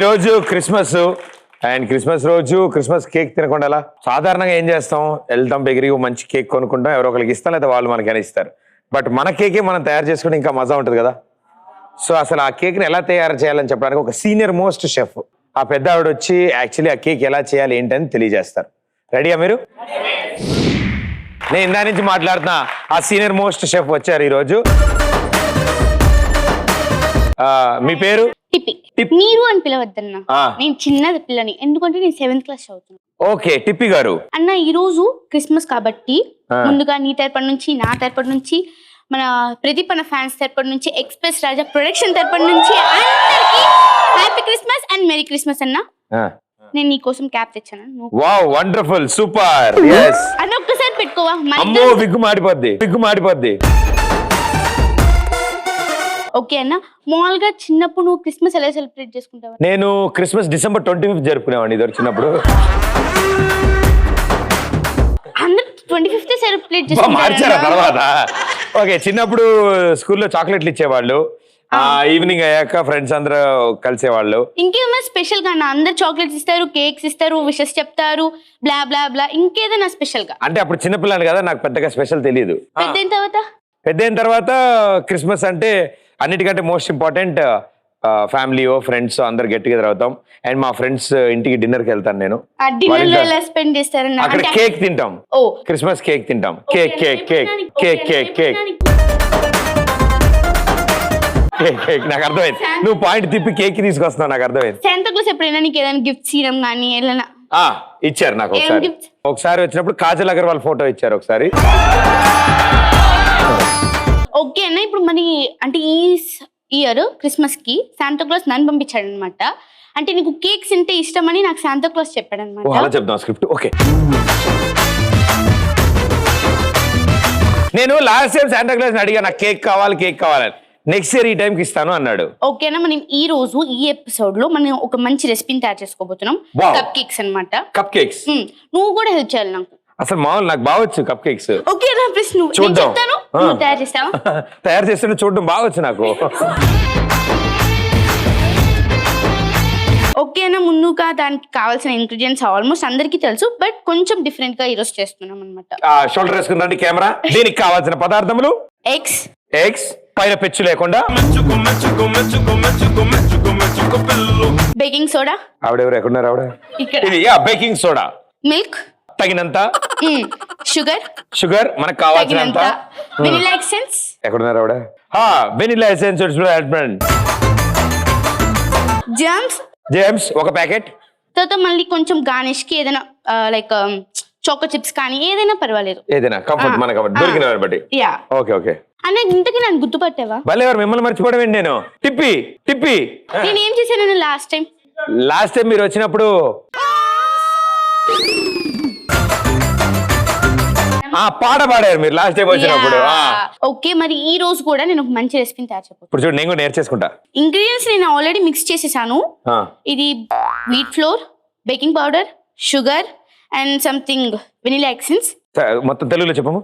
ఈరోజు Christmas and Christmas రోజు Christmas cake తినకుండా అలా సాధారణంగా ఏం చేస్తాం, వెళ్తాం బేకరీ మంచి కేక్ కొనుక్కుంటాం, ఎవరో ఒకరికి ఇస్తాం లేదా వాళ్ళు మనకైనా ఇస్తారు. బట్ మన కేకే మనం తయారు చేసుకుంటే ఇంకా మజా ఉంటుంది కదా. సో అసలు ఆ కేక్ని ఎలా తయారు చేయాలని చెప్పడానికి ఒక సీనియర్ మోస్ట్ షెఫ్, ఆ పెద్ద ఆవిడ వచ్చి యాక్చువల్లీ ఆ కేక్ ఎలా చేయాలి ఏంటని తెలియజేస్తారు. రెడీయా మీరు? నేను ఇందా నుంచి మాట్లాడుతున్నా, ఆ సీనియర్ మోస్ట్ షెఫ్ వచ్చారు ఈరోజు. మీ పేరు? టిప్పి. మీరు అని పిలవద్దన్నా, నేను చిన్నది పిల్లని, ఎందుకంటే నేను 7th క్లాస్ చదువుతున్నా. ఓకే టిప్పి గారు. అన్న ఈ రోజు క్రిస్మస్ కాబట్టి ముందుగా నీ తరపు నుంచి, నా తరపు నుంచి, మన ప్రదీప్ అన్న ఫ్యాన్స్ తరపు నుంచి, ఎక్స్ప్రెస్ రాజా ప్రొడక్షన్ తరపు నుంచి అందరికి happy Christmas and merry Christmas అన్న. నేను నీ కోసం క్యాప్ తెచ్చాను. Wow wonderful super. yes అన్న ఒక్కసారి పెట్టుకోవా? అమ్మో విగ్గు మాడిపోద్ది. ఓకే అన్న, మామూలుగా చిన్నప్పుడు నువ్వు క్రిస్మస్ ఎలా సెలబ్రేట్ చేసుకుంటావా? నేను క్రిస్మస్ December 25th జరుపుకునేవాడిని ఇద్దరు చిన్నప్పుడు. అందరూ 25th సెలబ్రేట్ మార్చారా తర్వాత? ఓకే చిన్నప్పుడు స్కూల్లో చాక్లెట్లు ఇచ్చేవాళ్ళు, ఈవినింగ్ అయ్యాక ఫ్రెండ్స్ అందరూ కలిసేవాళ్ళు. ఇంకేమైనా స్పెషల్ గా? అందరు చాక్లెట్స్ ఇస్తారు, కేక్స్ ఇస్తారు, విషెస్ చెప్తారు, బ్లా బ్లా బ్లా, ఇంకేదైనా స్పెషల్ గా? అంటే అప్పుడు చిన్నపిల్లని కదా, నాకు పెద్దగా స్పెషల్ తెలియదు. పెద్ద అయిన తర్వాత క్రిస్మస్ అంటే అన్నిటికంటే మోస్ట్ ఇంపార్టెంట్ ఫ్యామిలీ ఫ్రెండ్స్ అందరు గెట్ టుగెదర్ అవుతాం. అండ్ మా ఫ్రెండ్స్ ఇంటికి డిన్నర్ కి వెళ్తాను నేను. అక్కడ కేక్ తింటాం, క్రిస్మస్ కేక్ తింటాం. Cake cake cake cake cake cake cake నాకు అర్థమైంది. నువ్వు పాయింట్ తిప్పి కేక్ తీసుకొస్తున్నావు, నాకు అర్థమైంది. శాంతాక్లాస్ ఎప్పుడైనా నీకు ఏదైనా గిఫ్ట్స్ ఇవ్వడం కానీ ఏదైనా ఇచ్చారు నాకు. ఒకసారి వచ్చినప్పుడు కాజల్ అగర్వాల్ ఫోటో ఇచ్చారు ఒకసారి. ఓకే అన్న, ఇప్పుడు మరి అంటే ఈ ఇయర్ క్రిస్మస్ కి శాంతాక్లాస్ నన్ను పంపించాడు అనమాట. అంటే నీకు కేక్స్ అంటే ఇష్టమని నాకు శాంతాక్లాస్ చెప్పాడు అనమాట. అలా చెప్దాం స్క్రిప్ట్. ఓకే నేను లాస్ట్ టైం శాంతాక్లాస్ అడిగా నాకు కేక్ కావాలని. నెక్స్ట్ ఇయర్ ఈ టైంకి ఇస్తాను అన్నాడు. ఓకేనా, మనం ఈ రోజు ఈ ఎపిసోడ్ లో మనం ఒక మంచి రెసిపీని తయారు చేసుకోబోతున్నాం. కప్ కేక్స్ అన్నమాట. కప్ కేక్స్ నువ్వు కూడా హెల్ప్ చేయాలి నాకు. అసలు మామూలు నాకు బావచ్చు కప్ కేక్స్. ఓకేనా ప్లీజ్, నువ్వు చెప్తాను, నువ్వు తయారు చేస్తావా? తయారు చేస్తే చూడడం బావచ్చు నాకు. ఓకేనా, ముందుగా దానికి కావాల్సిన ఇంగ్రీడియంట్స్ ఆల్మోస్ట్ అందరికీ తెలుసు, బట్ కొంచెం డిఫరెంట్ గా ఈరోజు చేస్తున్నాం అనమాట. షోల్డర్ వేసుకుందండి కెమెరా. దీనికి కావాల్సిన పదార్థములు: ఎగ్స్ పైన పెచ్చు లేకుండా, బేకింగ్ సోడా. ఆవిడెవరు ఎక్కడున్నారు ఆవిడ? ఇది బేకింగ్ సోడా. మిల్క్ తగినంత, షుగర్ మనకు కావాల్సినంత, వెనిలా ఎసెన్స్. ఎక్కడున్నారు ఆవిడ? వెనిలా ఎసెన్స్, జెమ్స్ ఒక ప్యాకెట్. తర్వాత మళ్ళీ కొంచెం గార్నిష్ కి ఏదైనా లైక్ చాకో చిప్స్ కానీ ఏదైనా పర్వాలేదు, ఏదైనా కంఫర్ట్ మనకు దొరికిన వారిని బట్టి. ఓకే ఓకే అన్న, ఇంతకీ నన్ను గుర్తుపట్టావా? భలే ఎవరు మిమ్మల్ని మర్చిపోవడం ఏంటి? నేను టిప్పి. నేను ఏం చేశాను లాస్ట్ టైం మీరు వచ్చినప్పుడు పాట పాడారు మీరు లాస్ట్ టైం వచ్చినప్పుడు. ఓకే, మరి ఈ రోజు కూడా నేను ఒక మంచి రెసిపీని తయారు చేయబోతున్నాను. ఇప్పుడు చూడు, నేను కూడా నేర్చేసుకుంటా. ఇంగ్రీడియంట్స్ నేను ఆల్రెడీ మిక్స్ చేసేసాను. ఇది wheat flour, baking powder, sugar and something vanilla essence. మొత్తం తెలుగులో చెప్పము.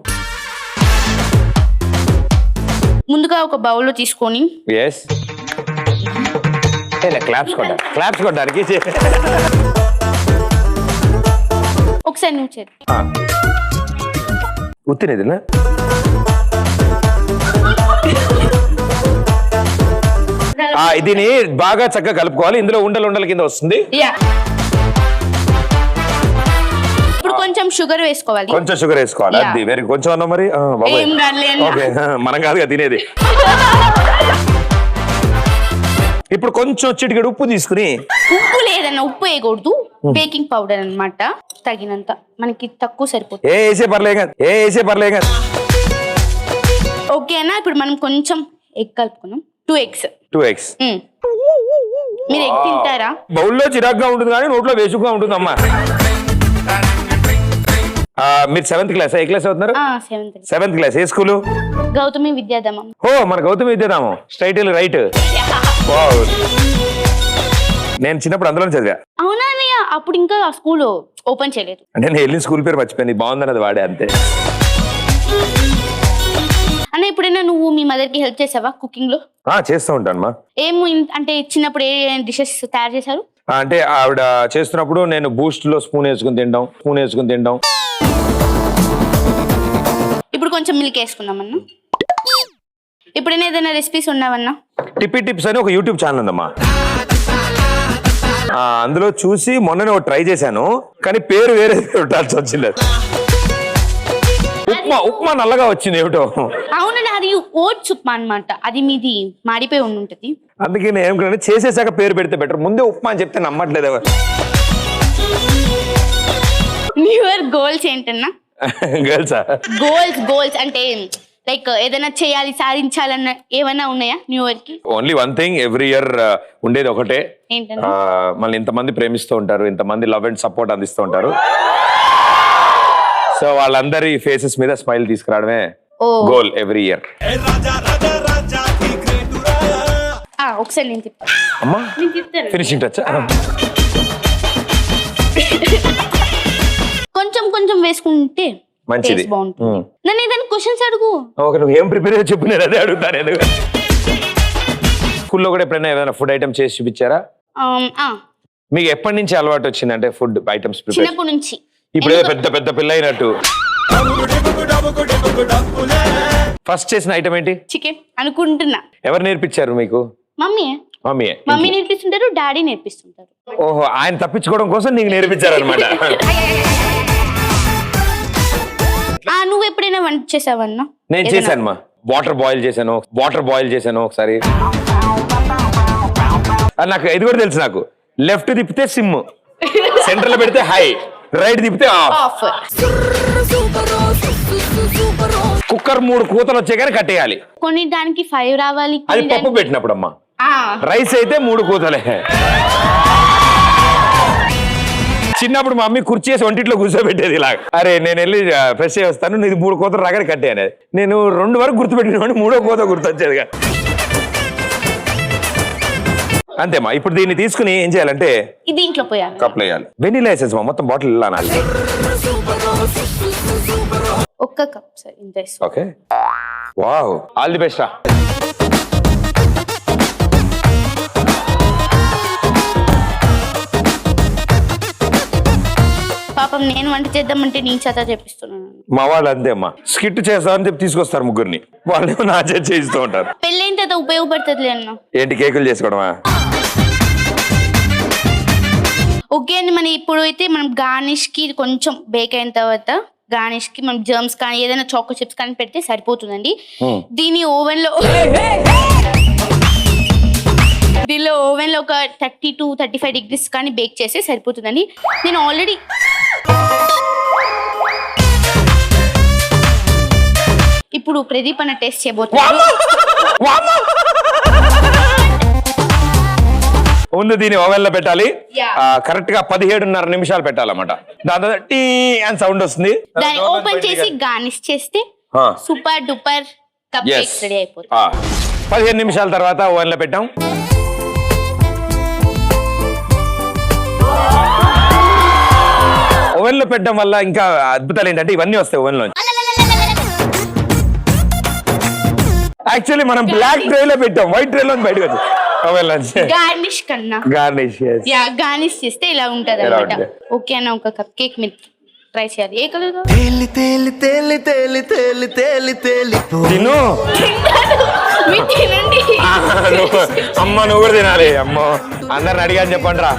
ముందుగా ఒక బౌల్లో తీసుకొని క్లాప్స్ కొట్టడానికి ఒకసారి నువ్వు చేద్దాం. ఉత్తినేదినా? దీన్ని బాగా చక్కగా కలుపుకోవాలి. ఇందులో ఉండల కింద వస్తుంది. ఇప్పుడు కొంచెం షుగర్ వేసుకోవాలి. అది వేరే కొంచెం అన్నా మరి. ఓకే, మనం కాదుగా తినేది. ఇప్పుడు కొంచెం చిటికెడు ఉప్పు తీసుకుని. ఉప్పు లేదన్న, ఉప్పు వేయకూడదు. బేకింగ్ పౌడర్ అన్నమాట, తగినంత, మనకి తక్కువ సరిపోతుంది. వేసే పర్లేదు. ఓకే అన్న, ఇప్పుడు మనం కొంచెం ఎగ్ కలుపుకున్నాం. 2 eggs. మీరు ఎగ్ తింటారా? బౌల్లో చిరాగ్గా ఉంటుంది కానీ నోట్లో వేసుకుగా ఉంటుంది అమ్మా. మీరు 7th క్లాస్? ఏ క్లాస్ అవుతున్నారు? 7th class. ఏ స్కూలు? గౌతమి విద్యాధామం. మన గౌతమి విద్యాధామం. Straight right. నేను చిన్నప్పుడు అందులో చదివా. అవునా అన్నయ్య? అప్పుడు ఇంకా స్కూల్ ఓపెన్ చేయలేదు. అంటే నేను వెళ్ళిన స్కూల్ పేరు మర్చిపోయింది, బాగుందని అది వాడే అంతే. అన్న ఎప్పుడైనా నువ్వు మీ మదర్ కి హెల్ప్ చేసావా కుకింగ్ లో? చేస్తూ ఉంటాను మా. అంటే చిన్నప్పుడు ఏ డిషెస్ తయారు చేశారు? అంటే ఆవిడ చేస్తున్నప్పుడు నేను బూస్ట్ లో స్పూన్ వేసుకుని తింటాం. ఇప్పుడు కొంచెం మిల్క్ వేసుకుందాం అన్న. ఎప్పుడైనా ఏదైనా రెసిపీస్ ఉన్నావన్నా? టిప్పీ టిప్స్ అని ఒక యూట్యూబ్ ఛానల్ ఉందమ్మా. అందులో చూసి మొన్ననే ఒక ట్రై చేశాను, కానీ పేరు వేరే పెట్టాల్సి వచ్చింది. ఉప్మా నల్లగా వచ్చింది ఏమిటో. అవునండి, అది ఓట్స్ ఉప్మా అన్నమాట. అది మీది మాడిపోయి ఉంటది. అందుకే నేను ఏమనుకున్నాను, చేసేసాక పేరు పెడితే బెటర్. ముందే ఉప్మా అని చెప్తే నమ్మట్లేదు ఎవరు. న్యూ ఇయర్ గోల్స్ ఏంటన్నా? గోల్స్ అంటే లైక్ ఏదైనా చేయాలి, సాధించాలన్న ఏమైనా ఉన్నాయా న్యూ ఇయర్ కి? Only one thing, every year ఉండేది ఒకటే. ఏంటన్నా? మళ్ళీ ఇంతమంది ప్రేమిస్తూ ఉంటారు, ఇంతమంది లవ్ అండ్ సపోర్ట్ అందిస్తూ ఉంటారు. సో వాళ్ళందరి ఫేసెస్ మీద స్మైల్ తీసుకురావడమే గోల్ ఎవ్రీ ఇయర్. ఒకసారి నేను చెప్తాను. అమ్మా ఫినిషింగ్ టచ్. కొంచెం వేసుకుంటే మంచిది. బాగుంటుంది. నన్ను ఏదైనా క్వశ్చన్స్ అడుగు. ఓకే, నువ్వు ఏం ప్రిపేర్ అయ్యో చెప్పు, నేను అదే అడుగుతాను. స్కూల్లో కూడా ఎప్పుడైనా ఏదైనా ఫుడ్ ఐటమ్ చేసి చూపించారా? మీకు ఎప్పటి నుంచి అలవాటు వచ్చింది అంటే ఫుడ్ ఐటమ్స్ ప్రిపేర్? చిన్నప్పటి నుంచి. ఇప్పుడు పెద్ద పిల్ల అయినట్టు. ఫస్ట్ చేసిన ఐటమ్ ఏంటి? చికెన్ అనుకుంటున్నా. ఎవరు నేర్పించారు మీకు? మమ్మీ నేర్పిస్తుంటారు, డాడీ నేర్పిస్తుంటారు. ఓహో, ఆయన తప్పించుకోవడం కోసం నీకు నేర్పించారు అనమాట. నువ్వు ఎప్పుడైనా వంట చేసావన్నా? నేను చేశాను మా. వాటర్ బాయిల్ చేశాను ఒకసారి. నాకు ఇది కూడా తెలుసు. నాకు లెఫ్ట్ తిప్పితే సిమ్, సెంటర్ లో పెడితే హై, రైట్ తిప్పితే ఆఫ్. కుక్కర్ 3 కూతలు వచ్చే కానీ కట్టేయాలి. కొన్ని దానికి 5 రావాలి. అది పప్పు పెట్టినప్పుడు అమ్మా. రైస్ అయితే 3 కూతలే. చిన్నప్పుడు మా మమ్మీ కుర్చీ చేసి వంటిట్లో కూర్చోబెట్టేది ఇలా. అరే నేను వెళ్ళి ఫ్రెష్ అయ్యి వస్తాను, ఇది 3 కూతలు రాగానే కట్టే అనేది. నేను 2 వరకు గుర్తుపెట్టిన 3వ కూత గుర్తొచ్చేదిగా. అంతేమా. ఇప్పుడు దీన్ని తీసుకుని ఏం చేయాలంటే దీంట్లో పోయాలి, కప్లో వేయాలి. వెనిలా ఎసెన్స్ మా, మొత్తం బాటిల్ ఇలా అనాలి. ఒక్క కప్ సార్, ఇంత. Okay, wow, all the best రా. పాపం నేను వంట చేద్దామంటే నీ చేత చేపిస్తున్నాను. మా వాళ్ళు అంతే అమ్మా, స్కిట్ చేస్తామని చెప్పి తీసుకొస్తారు ముగ్గురిని, వాళ్ళు నా చేత చేయిస్తూ ఉంటారు. పెళ్ళైన తర్వాత ఉపయోగపడుతుంది అన్న. ఏంటి, కేకులు చేసుకోవడమా? ఓకే అండి, మన ఇప్పుడు అయితే మనం గార్నిష్ కి కొంచెం బేక్ అయిన తర్వాత గార్నిష్ కి మనం జర్మ్స్ కానీ ఏదైనా చాకో చిప్స్ కానీ పెడితే సరిపోతుందండి. దీని ఓవెన్ లో ఒక 30 to 35 degrees కానీ బేక్ చేస్తే సరిపోతుందండి. నేను ఆల్రెడీ ఇప్పుడు ప్రదీప్ అన్న టేస్ట్ చేయబోతున్నాను. ముందు దీన్ని ఓవెన్ లో పెట్టాలి. కరెక్ట్ గా 17.5 నిమిషాలు పెట్టాలన్నమాట. దాని తర్వాత టీ అని సౌండ్ వస్తుంది. దాన్ని ఓపెన్ చేసి గార్నిష్ చేస్తే super duper cup cakes ready అయిపోతుంది. 15 నిమిషాల తర్వాత ఓవెన్ లో పెట్టాం. ఓవెన్ లో పెట్టడం వల్ల ఇంకా అద్భుతాలు ఏంటంటే ఇవన్నీ వస్తాయి ఓవెన్ లో. యాక్చువల్లీ మనం బ్లాక్ ట్రే లో పెట్టాం, వైట్ ట్రే లో బయటకు వచ్చి ఓవెన్ లో గార్నిష్ కన్నా గార్నిష్ చేస్తే ఇలా ఉంటది అన్నమాట. ఓకే అన్న, ఒక కప్ కేక్ మీరు ట్రై చేయాలి. ఏ కలర్? తిను తినండి. అమ్మ నువ్వు కూడా తినాలి. అమ్మో, అందరిని అడిగాని చెప్పండి రా.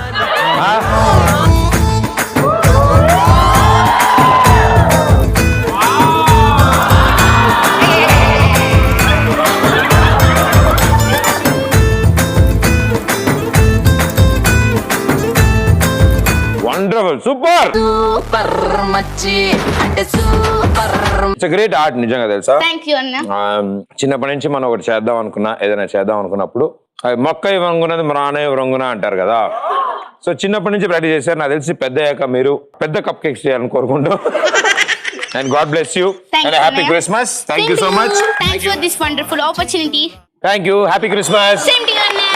వండర్ఫుల్, సూపర్ మచ్చి అంటే సూపర్. ఇట్స్ గ్రేట్ ఆర్ట్ నిజంగా, తెలుసా? థాంక్యూ అన్న. చిన్నప్పటి నుంచి మనం ఒకటి చేద్దాం అనుకున్నా, ఏదైనా చేద్దాం అనుకున్నప్పుడు మొక్క వంగునది మ్రానే వ్రంగున అంటారు కదా. సో చిన్నప్పటి నుంచి ప్రాక్టీస్ చేశారు. నాకు తెలిసి పెద్ద అయ్యాక మీరు పెద్ద కప్ కేక్స్ చేయాలని కోరుకుంటూ. And God bless you and happy Christmas. Thank you so much. Thanks for this wonderful opportunity. Thank you. Happy Christmas. Same to you అన్న.